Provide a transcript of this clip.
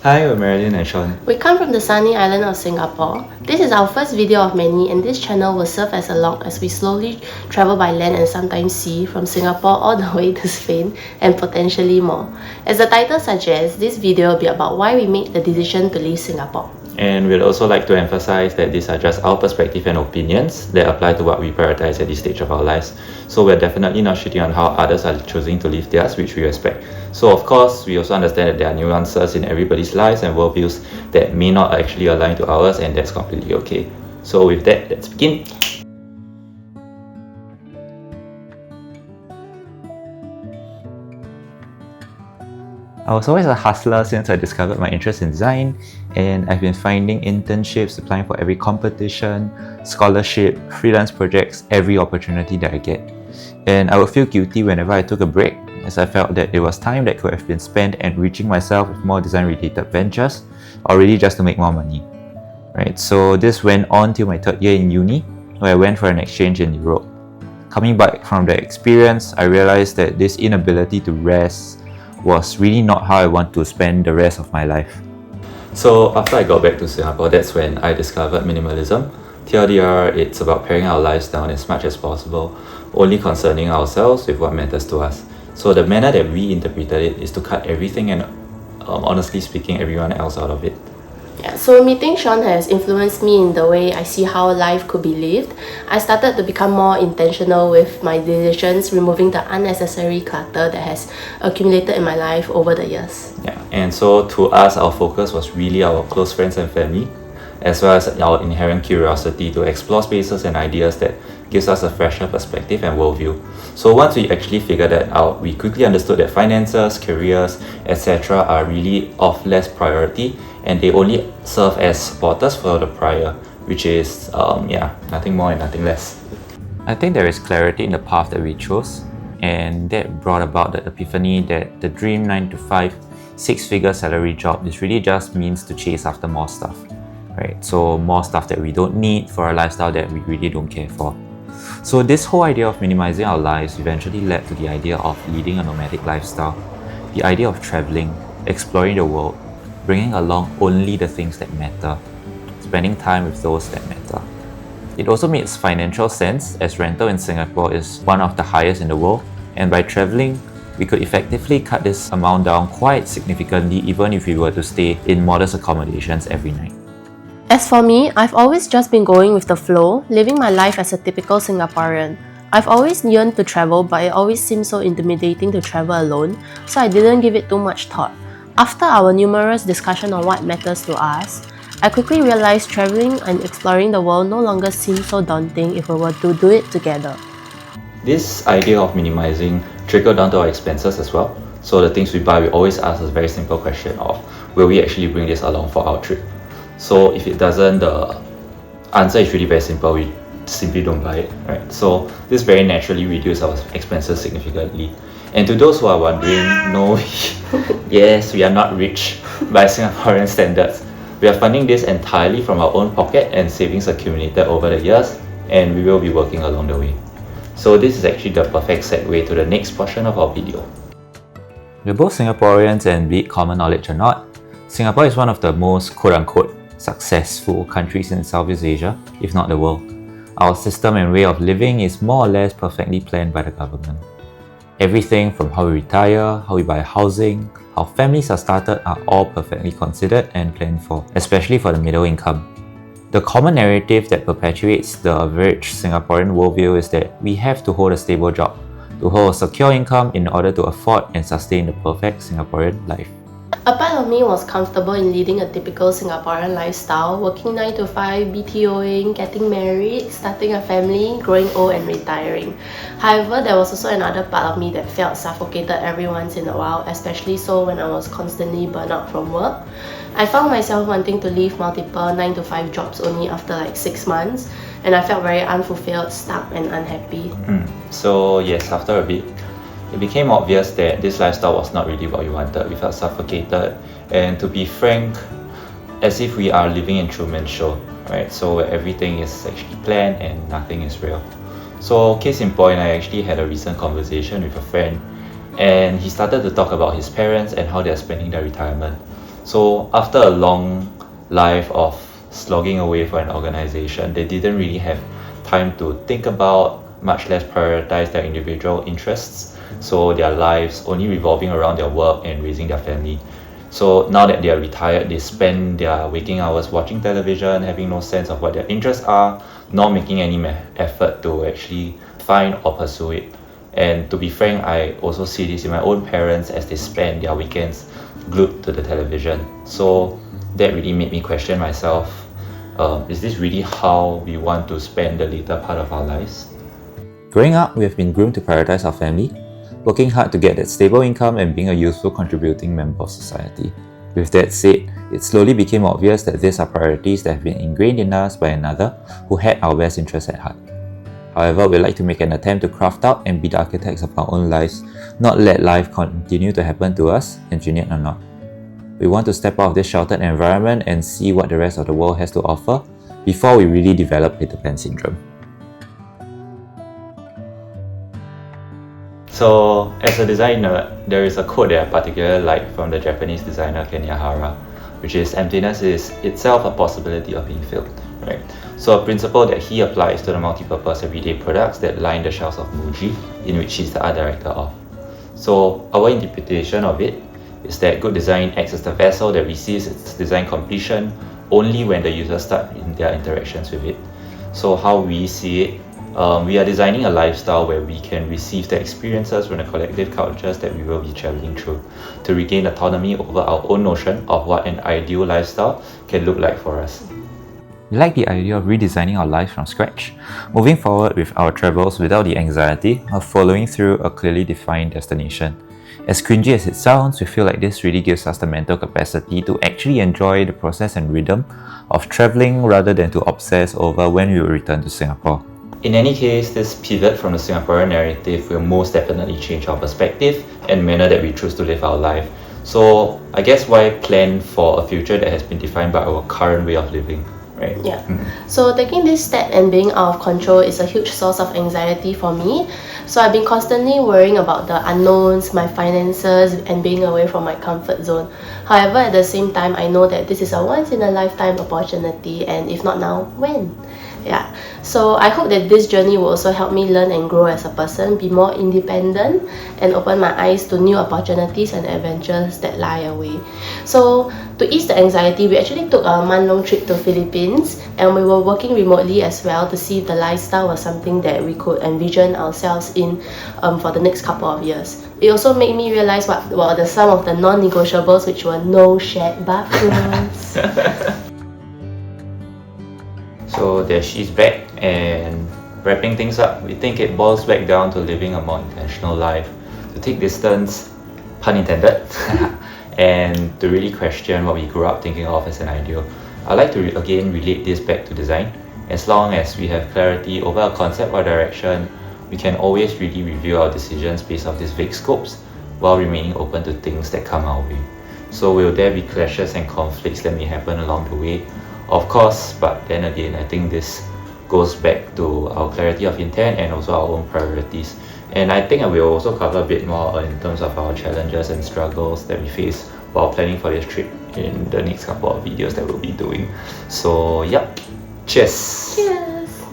Hi, we're Marilyn and Sean. We come from the sunny island of Singapore. This is our first video of many, and this channel will serve as a log as we slowly travel by land and sometimes sea from Singapore all the way to Spain and potentially more. As the title suggests, this video will be about why we made the decision to leave Singapore. And we'd also like to emphasize that these are just our perspective and opinions that apply to what we prioritize at this stage of our lives. So we're definitely not shitting on how others are choosing to live theirs, which we respect. So of course, we also understand that there are nuances in everybody's lives and worldviews that may not actually align to ours, and that's completely okay. So with that, let's begin. I was always a hustler since I discovered my interest in design, and I've been finding internships, applying for every competition, scholarship, freelance projects, every opportunity that I get. And I would feel guilty whenever I took a break, as I felt that it was time that could have been spent enriching myself with more design-related ventures, or really just to make more money. Right, so this went on till my third year in uni, where I went for an exchange in Europe. Coming back from the experience, I realized that this inability to rest was really not how I want to spend the rest of my life. So after I got back to Singapore, that's when I discovered minimalism. TLDR, it's about paring our lives down as much as possible, only concerning ourselves with what matters to us. So the manner that we interpreted it is to cut everything and honestly speaking, everyone else out of it. Yeah, so meeting Sean has influenced me in the way I see how life could be lived. I started to become more intentional with my decisions, removing the unnecessary clutter that has accumulated in my life over the years. Yeah, and so to us, our focus was really our close friends and family, as well as our inherent curiosity to explore spaces and ideas that gives us a fresher perspective and worldview. So once we actually figured that out, we quickly understood that finances, careers, etc. are really of less priority, and they only serve as supporters for the prior, which is nothing more and nothing less. I think there is clarity in the path that we chose, and that brought about the epiphany that the dream 9-to-5 six-figure salary job is really just means to chase after more stuff, right? So more stuff that we don't need for a lifestyle that we really don't care for. So this whole idea of minimizing our lives eventually led to the idea of leading a nomadic lifestyle, the idea of traveling, exploring the world, bringing along only the things that matter, spending time with those that matter. It also makes financial sense as rental in Singapore is one of the highest in the world, and by traveling, we could effectively cut this amount down quite significantly even if we were to stay in modest accommodations every night. As for me, I've always just been going with the flow, living my life as a typical Singaporean. I've always yearned to travel, but it always seemed so intimidating to travel alone, so I didn't give it too much thought. After our numerous discussion on what matters to us, I quickly realized traveling and exploring the world no longer seemed so daunting if we were to do it together. This idea of minimizing trickled down to our expenses as well. So the things we buy, we always ask a very simple question of, will we actually bring this along for our trip? So if it doesn't, the answer is really very simple, we simply don't buy it, right? So this very naturally reduces our expenses significantly. And to those who are wondering, no, yes, we are not rich by Singaporean standards. We are funding this entirely from our own pocket and savings accumulated over the years, and we will be working along the way. So this is actually the perfect segue to the next portion of our video. We're both Singaporeans, and be it common knowledge or not, Singapore is one of the most quote-unquote successful countries in Southeast Asia, if not the world. Our system and way of living is more or less perfectly planned by the government. Everything from how we retire, how we buy housing, how families are started are all perfectly considered and planned for, especially for the middle income. The common narrative that perpetuates the average Singaporean worldview is that we have to hold a stable job, to hold a secure income in order to afford and sustain the perfect Singaporean life. A part of me was comfortable in leading a typical Singaporean lifestyle, working 9-to-5, BTOing, getting married, starting a family, growing old and retiring. However, there was also another part of me that felt suffocated every once in a while, especially so when I was constantly burnt out from work. I found myself wanting to leave multiple 9-to-5 jobs only after like 6 months, and I felt very unfulfilled, stuck and unhappy. So yes, after a bit, it became obvious that this lifestyle was not really what we wanted. We felt suffocated, and to be frank, as if we are living in Truman's Show, right? So where everything is actually planned and nothing is real. So case in point, I actually had a recent conversation with a friend, and he started to talk about his parents and how they're spending their retirement. So after a long life of slogging away for an organization, they didn't really have time to think about, much less prioritize their individual interests. So their lives only revolving around their work and raising their family. So now that they are retired, they spend their waking hours watching television, having no sense of what their interests are, not making any effort to actually find or pursue it. And to be frank, I also see this in my own parents as they spend their weekends glued to the television. So that really made me question myself, is this really how we want to spend the later part of our lives? Growing up, we have been groomed to prioritize our family, working hard to get that stable income and being a useful contributing member of society. With that said, it slowly became obvious that these are priorities that have been ingrained in us by another who had our best interests at heart. However, we'd like to make an attempt to craft out and be the architects of our own lives, not let life continue to happen to us, engineered or not. We want to step out of this sheltered environment and see what the rest of the world has to offer before we really develop Peter Pan syndrome. So as a designer, there is a quote that I particularly like from the Japanese designer Kenihara, which is emptiness is itself a possibility of being filled, right? So a principle that he applies to the multi-purpose everyday products that line the shelves of Muji, in which he's the art director of. So our interpretation of it is that good design acts as the vessel that receives its design completion only when the users start in their interactions with it. So how we see it, we are designing a lifestyle where we can receive the experiences from the collective cultures that we will be traveling through to regain autonomy over our own notion of what an ideal lifestyle can look like for us. We like the idea of redesigning our lives from scratch, moving forward with our travels without the anxiety of following through a clearly defined destination. As cringy as it sounds, we feel like this really gives us the mental capacity to actually enjoy the process and rhythm of traveling rather than to obsess over when we will return to Singapore. In any case, this pivot from the Singaporean narrative will most definitely change our perspective and manner that we choose to live our life. So I guess why plan for a future that has been defined by our current way of living, right? Yeah. So taking this step and being out of control is a huge source of anxiety for me. So I've been constantly worrying about the unknowns, my finances, and being away from my comfort zone. However, at the same time, I know that this is a once in a lifetime opportunity, and if not now, when? Yeah. So I hope that this journey will also help me learn and grow as a person, be more independent, and open my eyes to new opportunities and adventures that lie away. So to ease the anxiety, we actually took a month-long trip to Philippines, and we were working remotely as well to see if the lifestyle was something that we could envision ourselves in for the next couple of years. It also made me realize what were some of the non-negotiables, which were no shared bathrooms. So there she's back, and wrapping things up, we think it boils back down to living a more intentional life, to take distance, pun intended, and to really question what we grew up thinking of as an ideal. I'd like to again relate this back to design. As long as we have clarity over a concept or direction, we can always really review our decisions based off these vague scopes while remaining open to things that come our way. So will there be clashes and conflicts that may happen along the way? Of course, but then again, I think this goes back to our clarity of intent and also our own priorities. And I think I will also cover a bit more in terms of our challenges and struggles that we face while planning for this trip in the next couple of videos that we'll be doing. So, yep. Cheers! Cheers!